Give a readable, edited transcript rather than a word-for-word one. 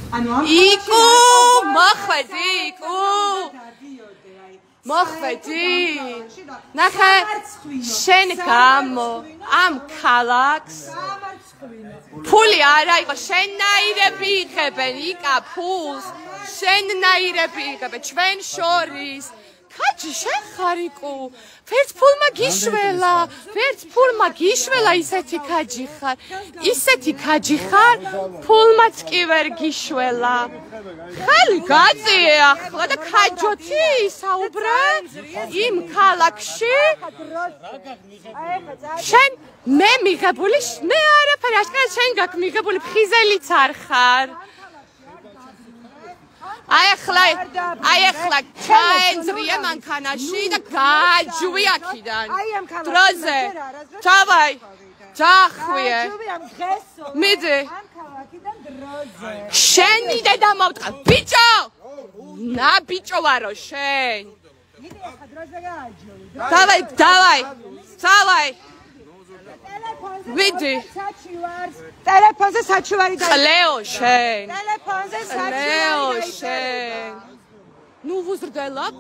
იკუ მოხვედი იკუ მოხვედი ნახე შენ გამო ამ ქალაქს ფული არა იყო შენნაირები იღებენ იკა ფულს შენნაირები იღებენ ჩვენ შორის ხაჯი შენ ხარ იკუ ვერც ფულმა გიშველა ისეთი ხაჯი ხარ ფულმაც კი ვერ გიშველა ხალი გაწიე ახლა და ხაჯოთი საუბრე იმ ქალაქში შენ მე მიღებული მე არაფერი აშკარად შენ გაქვს მიღებული ფხიზელიც არ ხარ აი ახლა ჩაენძრია მანქანაში და გააჯვი აქიდან დროზე ჩავაი ჯახვიე მიდი შენი დედა მოვტყა ბიჭო ნა ბიჭო ვარო შენ დავაი მიდი ტელეფონზე საჩივარი და ყლეო შენ ტელეფონზე საჩივარი და ნუ ვუზრდელობ